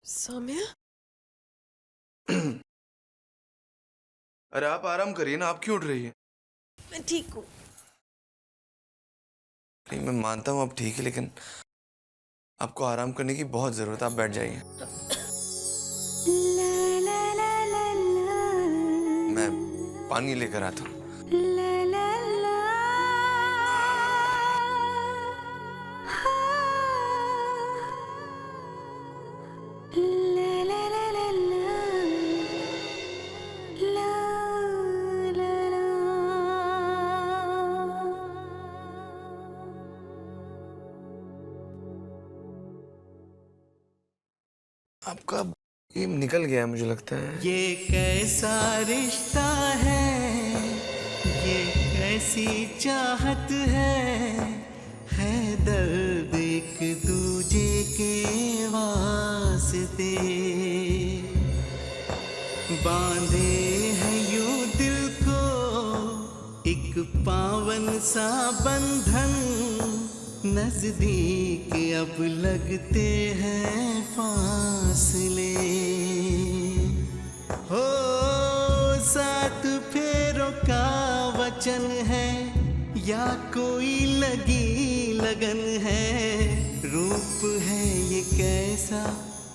सौम्या। अरे आप आराम करिए ना, आप क्यों उठ रही है? मैं ठीक हूँ। नहीं, मैं मानता हूँ आप ठीक है, लेकिन आपको आराम करने की बहुत जरूरत है। आप बैठ जाइए। मैं पानी लेकर आता हूँ। आपका ये निकल गया है, मुझे लगता है। ये कैसा रिश्ता है, ये कैसी चाहत है दर्द एक दूजे के वास्ते बांधे हैं यूं दिल को एक पावन सा बंधन, नजदीक अब लगते हैं फासले। हो साथ फेरों का वचन है या कोई लगी लगन है, रूप है ये कैसा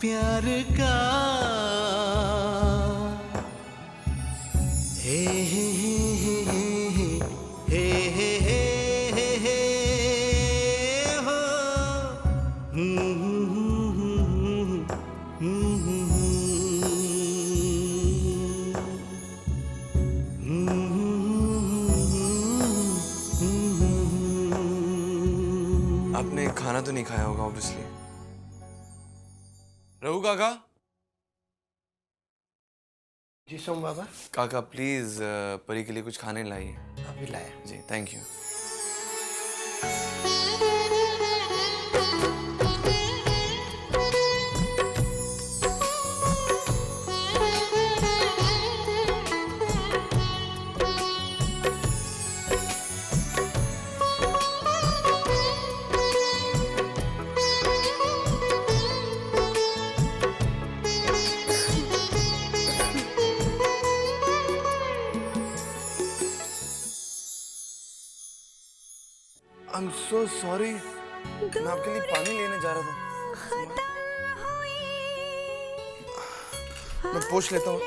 प्यार का। हे हे हे हे हे हे हे हो आपने खाना तो नहीं खाया होगा ऑब्वियसली। रहू काका। जी सोम बाबा। काका प्लीज परी के लिए कुछ खाने लाइए। अभी लाया। जी thank you. I am so sorry, मैं आपके लिए पानी लेने जा रहा था। मैं पोंछ लेता हूँ।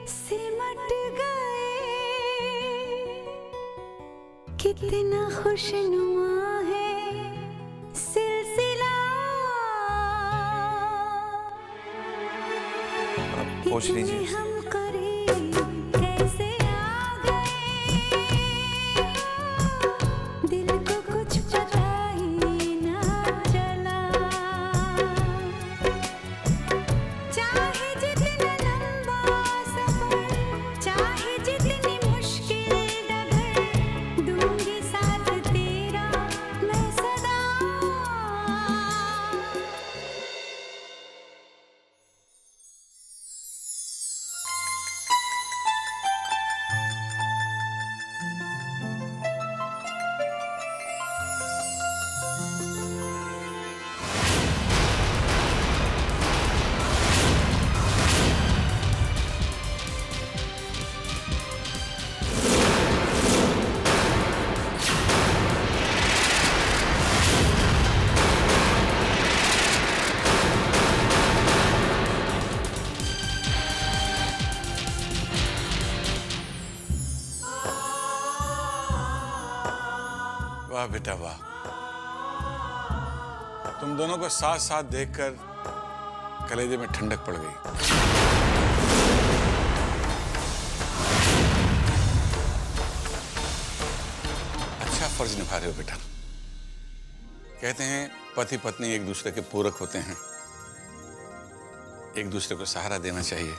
सिमट गए कितना खुशनुमा है सिलसिला, आप पोंछ लीजिए। हम करीब कैसे आ गए, दिल को कुछ पता ही ना चला। चाहे जितना लंबा सफर, चाहे जितनी मुश्किल डगर, दूंगी साथ तेरा मैं सदा। वाह बेटा वाह, तुम दोनों को साथ साथ देखकर कलेजे में ठंडक पड़ गई। अच्छा फर्ज निभा रहे हो बेटा। कहते हैं पति पत्नी एक दूसरे के पूरक होते हैं, एक दूसरे को सहारा देना चाहिए।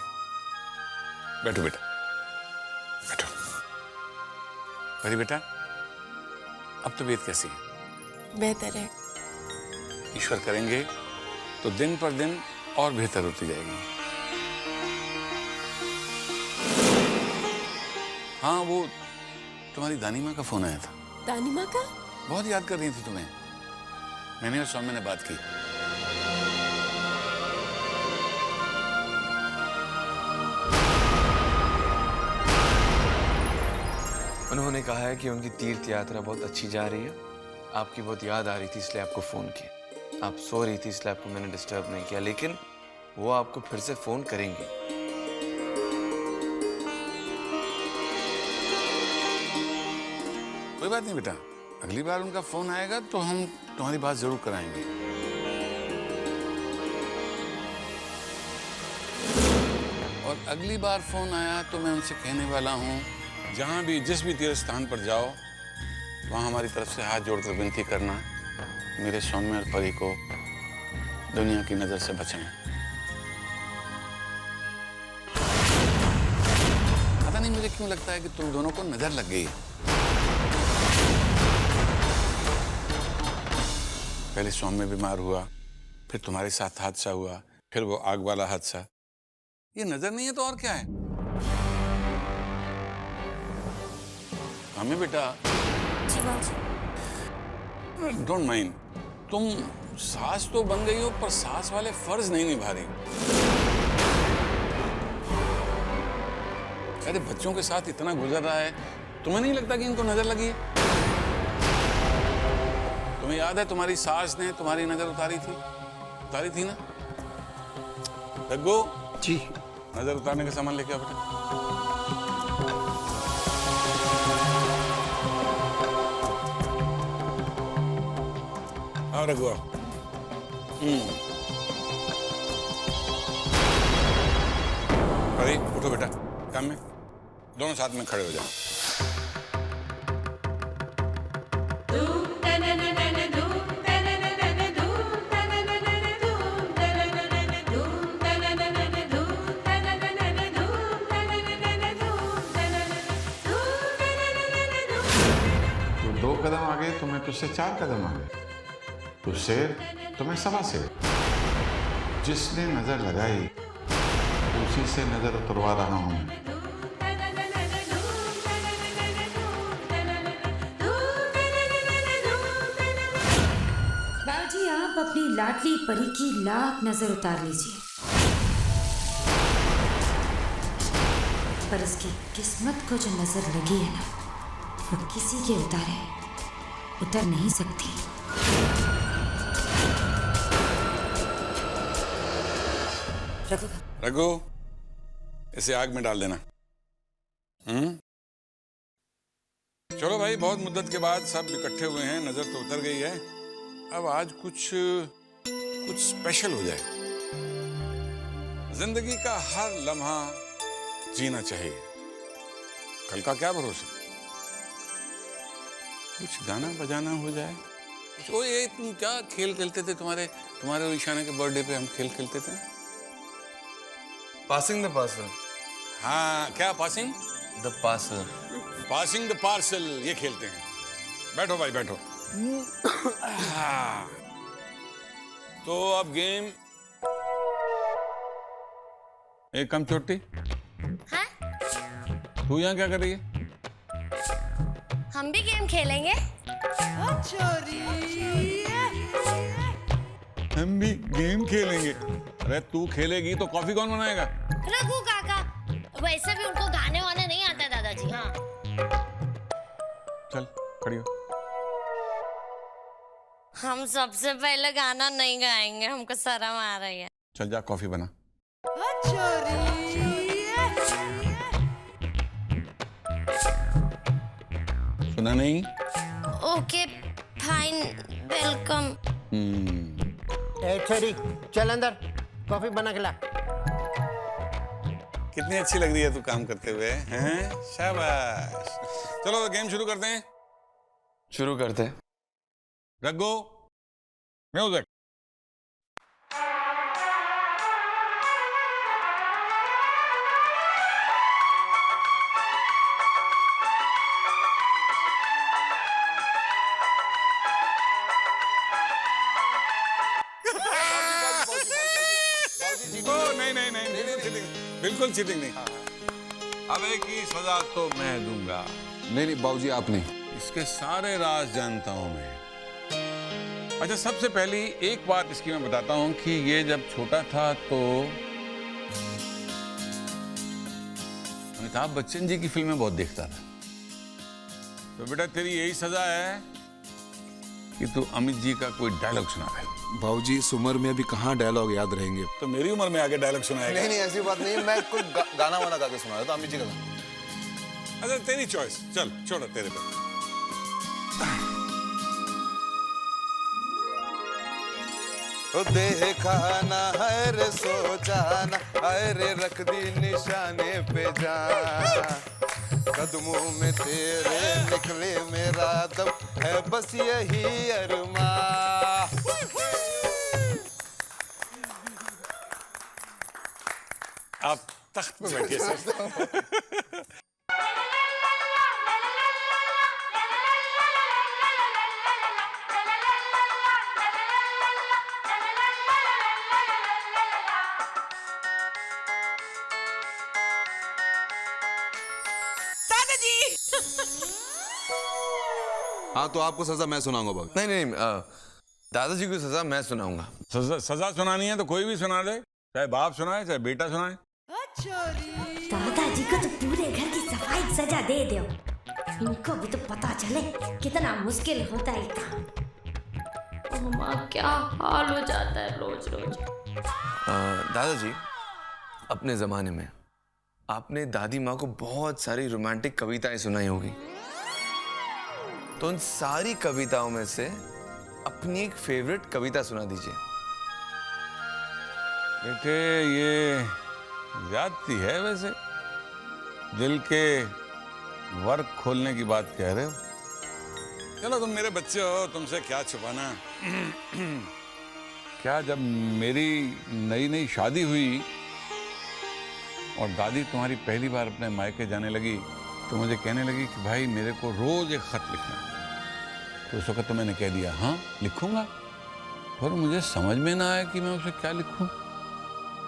बैठो बेटा, बैठो। परी बेटा, अब तबीयत कैसी है? बेहतर है। ईश्वर करेंगे तो दिन पर दिन और बेहतर होती जाएगी। हाँ, वो तुम्हारी दानी माँ का फोन आया था। दानी माँ का? बहुत याद कर रही थी तुम्हें। मैंने और सौम्य ने बात की। उन्होंने कहा है कि उनकी तीर्थ यात्रा बहुत अच्छी जा रही है। आपकी बहुत याद आ रही थी इसलिए आपको फ़ोन किया। आप सो रही थी इसलिए आपको मैंने डिस्टर्ब नहीं किया, लेकिन वो आपको फिर से फ़ोन करेंगी। कोई बात नहीं बेटा, अगली बार उनका फोन आएगा तो हम तुम्हारी बात जरूर कराएंगे। और अगली बार फोन आया तो मैं उनसे कहने वाला हूँ, जहाँ भी जिस भी तीर्थ स्थान पर जाओ वहाँ हमारी तरफ से हाथ जोड़कर विनती करना, मेरे सौम्य और परी को दुनिया की नजर से बचाएं। पता नहीं मुझे क्यों लगता है कि तुम दोनों को नजर लग गई है। पहले सौम्य बीमार हुआ, फिर तुम्हारे साथ हादसा हुआ, फिर वो आग वाला हादसा। ये नजर नहीं है तो और क्या है? हमें बेटा डोंट माइंड, तुम सास तो बन गई हो पर सास वाले फर्ज नहीं निभा रही। अरे बच्चों के साथ इतना गुजर रहा है, तुम्हें नहीं लगता कि इनको नजर लगी है? तुम्हें याद है तुम्हारी सास ने तुम्हारी नजर उतारी थी ना? रघु जी। नजर उतारने का सामान लेके आओ बेटा। आओ रघु आओ। अरे उठो बेटा, काम में दोनों साथ में खड़े हो जाओ। दो कदम आगे तो मैं तुझसे 4 कदम आगे, तू शेर तो मैं 1.25 शेर। जिसने नजर लगाई उसी से नजर उतरवा रहा हूं मैं। बाबूजी, आप अपनी लाडली परी की लाख नजर उतार लीजिए, पर उसकी किस्मत को जो नजर लगी है ना, वो किसी के उतर नहीं सकती। रघु, इसे आग में डाल देना। चलो भाई, बहुत मुद्दत के बाद सब इकट्ठे हुए हैं, नजर तो उतर गई है। अब आज कुछ स्पेशल हो जाए। जिंदगी का हर लम्हा जीना चाहिए, कल का क्या भरोसा। कुछ गाना बजाना हो जाए। ओ ये तुम क्या खेल खेलते थे? तुम्हारे और ईशाना के बर्थडे पे हम खेल खेलते थे। Passing the parcel. हाँ, क्या passing the parcel? Passing the parcel, ये खेलते हैं। बैठो भाई बैठो। तो अब गेम। एक कम चोटी। हाँ? तू यहाँ क्या कर रही है? हम भी गेम खेलेंगे। हम भी गेम खेलेंगे? अरे तू खेलेगी तो कॉफी कौन बनाएगा? रघु काका, वैसे भी उनको गाने वाने नहीं आता दादाजी। हाँ चल खड़ी हो। हम सबसे पहले गाना नहीं गाएंगे, हमको शर्म आ रही है। चल जा कॉफी बना। सुना नहीं? Okay fine, welcome. छरी, चल अंदर कॉफी बना के ला। कितनी अच्छी लग रही है तू काम करते हुए, हैं? शाबाश। चलो तो गेम शुरू करते हैं। शुरू करते हैं। रघु, म्यूजिक। बिल्कुल चीटिंग नहीं। अब एक ही सजा तो मैं दूंगा। नहीं बाबूजी आप नहीं, इसके सारे राज जानता हूं मैं। अच्छा, सबसे पहली एक बात इसकी मैं बताता हूं कि ये जब छोटा था तो अमिताभ बच्चन जी की फिल्में बहुत देखता था। तो बेटा तेरी यही सजा है कि तू अमित जी का कोई डायलॉग सुना दे। भाऊजी इस उम्र में अभी कहाँ डायलॉग याद रहेंगे। तो मेरी उम्र में आके डायलॉग सुनाएगा? नहीं ऐसी बात नहीं है, मैं कोई गाना वाना गा के सुना देता अमित जी का। अच्छा तेरी चॉइस, चल छोड़ो तेरे पे। देखा ना है रे सोचा ना है रे रख दी निशाने पे जा, कदमों में तेरे निकले मेरा दम है बस यही अरमा। आप तख्त पे बैठिए सर। हाँ तो आपको सजा मैं सुनाऊंगा भाभी। नहीं दादाजी को सजा मैं सुनाऊंगा। सजा सुनानी है तो कोई भी सुना दे, चाहे बाप सुनाए चाहे बेटा सुनाए। दादाजी को तो पूरे घर की सफाई सजा दे दो, इनको भी तो पता चले कितना मुश्किल होता है काम। माँ क्या हाल हो जाता है रोज रोज। दादाजी अपने जमाने में आपने दादी माँ को बहुत सारी रोमांटिक कविताएं सुनाई होगी, तो उन सारी कविताओं में से अपनी एक फेवरेट कविता सुना दीजिए। बेटे ये ज्यादती है वैसे, दिल के वर्क खोलने की बात कह रहे हो। चलो तुम मेरे बच्चे हो, तुमसे क्या छुपाना। क्या जब मेरी नई नई शादी हुई और दादी तुम्हारी पहली बार अपने मायके जाने लगी तो मुझे कहने लगी कि भाई मेरे को रोज एक खत लिखना, तो उस वक्त तो मैंने कह दिया हाँ लिखूंगा, पर मुझे समझ में ना आया कि मैं उसे क्या लिखूं।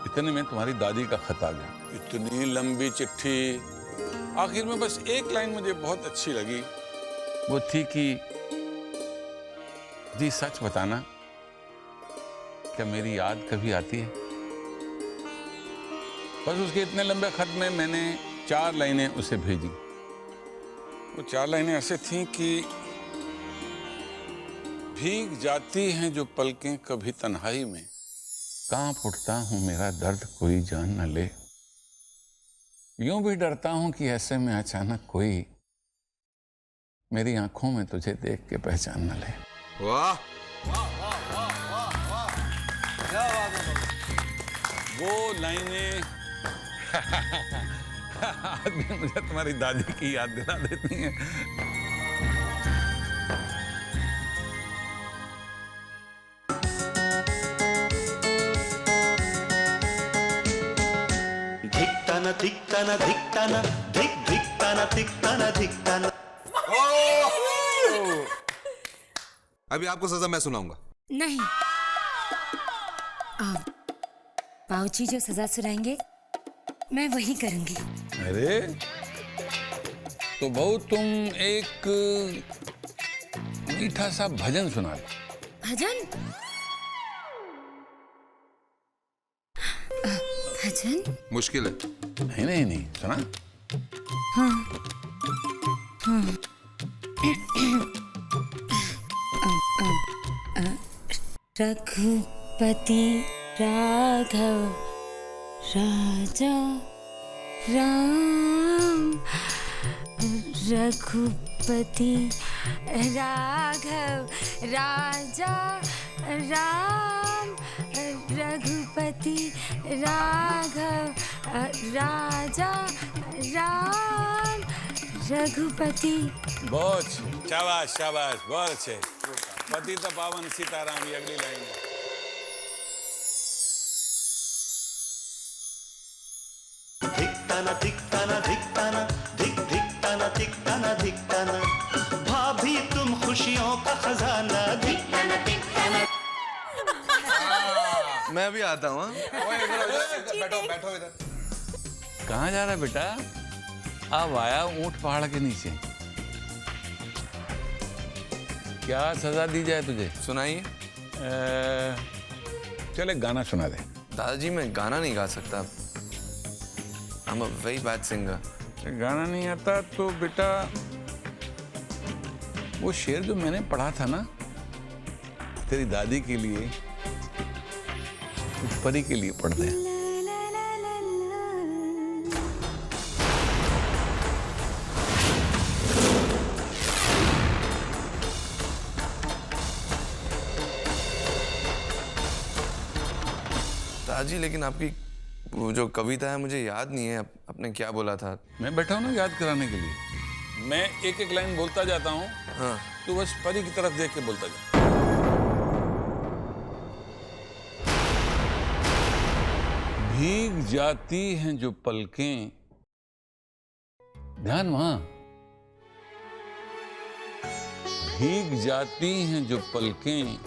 इतने में तुम्हारी दादी का खत आ गया, इतनी लंबी चिट्ठी। आखिर में बस एक लाइन मुझे बहुत अच्छी लगी, वो थी कि जी सच बताना क्या मेरी याद कभी आती है। बस उसके इतने लंबे खत में मैंने 4 लाइनें उसे भेजी। वो 4 लाइनें ऐसे थीं कि भीग जाती हैं जो पलकें कभी तन्हाई में, कांप उठता हूं मेरा दर्द कोई जान न ले, यूं भी डरता हूं कि ऐसे में अचानक कोई मेरी आंखों में तुझे देख के पहचान न ले। वाह वो लाइनें आज भी मुझे तुम्हारी दादी की याद दिला देती हैं। धिक्ताना धिक्ताना धिक्ताना धिक धिक्ताना धिक्ताना धिक्ताना। अभी आपको सजा मैं सुनाऊंगा। नहीं, बाबूजी जो सजा सुनाएंगे मैं वही करूंगी। अरे तो बहू तुम एक मीठा सा भजन सुना दो। भजन? भजन मुश्किल है। नहीं नहीं नहीं सुना। रघुपति राघव राजा राम, रघुपति राघव राजा राम, रघुपति राघव राजा राम, रघुपति। बहुत शाबाश शाबाश, बहुत अच्छे। पतित पावन सीताराम, ये अगली लाइन है। धिक्ताना धिक्ताना धिक्ताना धिक धिक्ताना धिक्ताना धिक्ताना। भाभी तुम खुशियों का खजाना, धिक्ताना धिक्ताना। मैं अभी आता हूँ। बैठो बैठो इधर। कहाँ जा रहा है बेटा? अब आया ऊंट पहाड़ के नीचे। क्या सजा दी जाए तुझे? सुनाइए। चल एक गाना सुना दे। दादाजी मैं गाना नहीं गा सकता। I'm a very bad singer. गाना नहीं आता तो बेटा वो शेर जो मैंने पढ़ा था ना, तेरी दादी के लिए, कुछ परी के लिए पढ़ दे। दादाजी लेकिन आपकी वो जो कविता है मुझे याद नहीं है, आपने क्या बोला था? मैं बैठा हूं ना याद कराने के लिए। मैं एक एक लाइन बोलता जाता हूँ, हाँ। तू बस परी की तरफ देख के बोलता जा। भीग जाती हैं जो पलकें, ध्यान वहां, भीग जाती हैं जो पलकें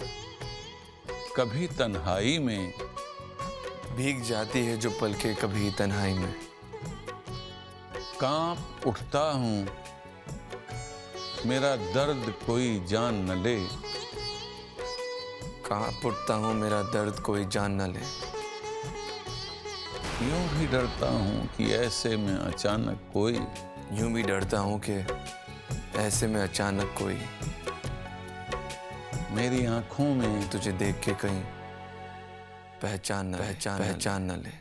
कभी तन्हाई में, भीग जाती है जो पलके कभी तन्हाई में, कांप उठता हूं मेरा दर्द कोई जान न ले, कांप उठता हूँ मेरा दर्द कोई जान न ले, यूं भी डरता हूं कि ऐसे में अचानक कोई, यूं भी डरता हूँ कि ऐसे में अचानक कोई मेरी आंखों में तुझे देख के कहीं पहचान न ले।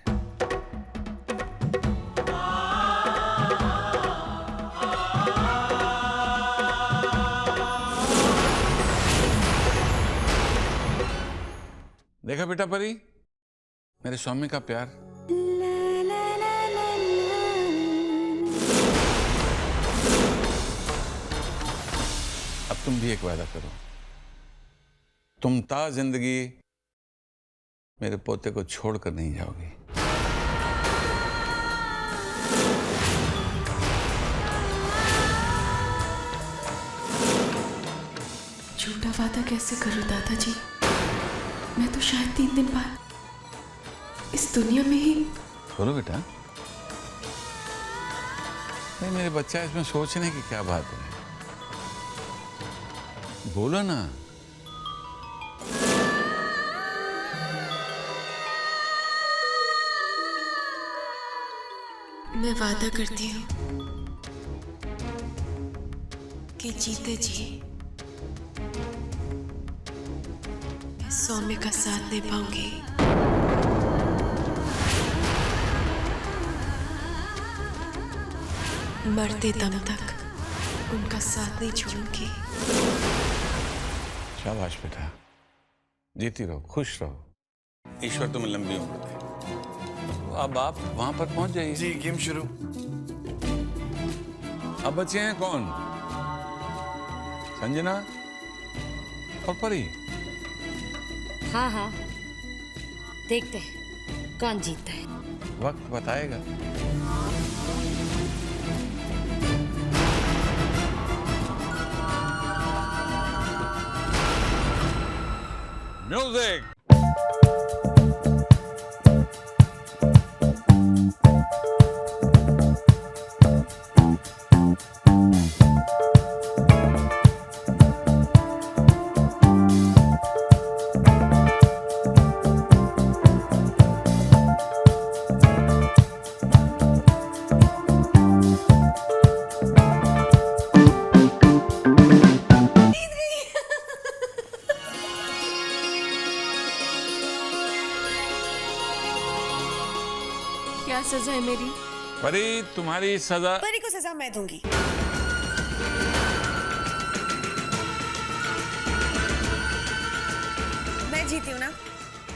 देखा बेटा परी, मेरे स्वामी का प्यार। अब तुम भी एक वादा करो, तुम ता जिंदगी मेरे पोते को छोड़कर नहीं जाओगी। झूठा वादा कैसे करूं दादाजी? मैं तो शायद 3 दिन बाद इस दुनिया में ही। बोलो बेटा। नहीं मेरे बच्चा, इसमें सोचने की क्या बात है, बोलो ना। मैं वादा करती हूँ कि जीते जी मैं सौम्य का साथ निभाऊंगी। मरते दम तक उनका साथ नहीं छोड़ूंगी। शाबाश बेटा, जीती रहो, खुश रहो, ईश्वर तुम्हें लंबी उम्र दे। अब आप वहां पर पहुंच जाइए। जी गेम शुरू। अब बचे हैं कौन? संजना और परी। हाँ हाँ, देखते हैं कौन जीतता है। वक्त बताएगा। म्यूजिक। क्या सजा है मेरी? परी तुम्हारी सजा। परी को सजा मैं दूंगी। मैं जीती हूँ ना,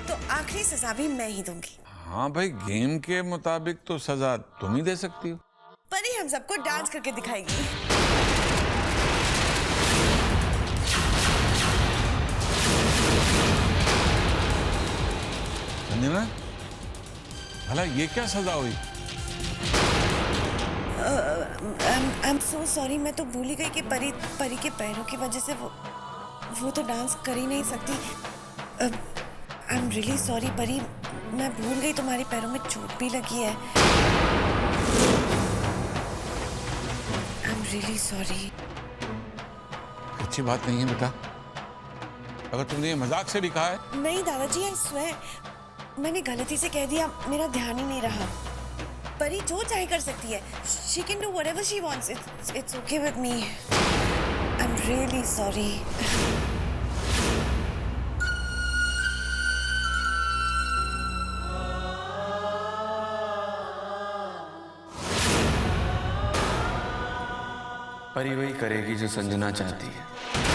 तो आखिरी सजा भी मैं ही दूंगी। हाँ भाई, गेम के मुताबिक तो सजा तुम ही दे सकती हो। परी हम सबको डांस करके दिखाएगी। संजना, भला ये क्या सजा हुई? आई एम सो सॉरी, मैं तो भूल ही गई कि परी के पैरों की वजह से वो तो डांस कर ही नहीं सकती। आई एम रियली सॉरी परी, मैं भूल गई तुम्हारे पैरों में चोट भी लगी है। I am really sorry. अच्छी बात नहीं है बेटा, अगर तुमने ये मजाक से भी कहा है। नहीं दादाजी, आई स्वेयर मैंने गलती से कह दिया, मेरा ध्यान ही नहीं रहा। परी जो चाहे कर सकती है। She can do whatever she wants. It's okay with me. I am really sorry. परी वही करेगी जो संजना चाहती है।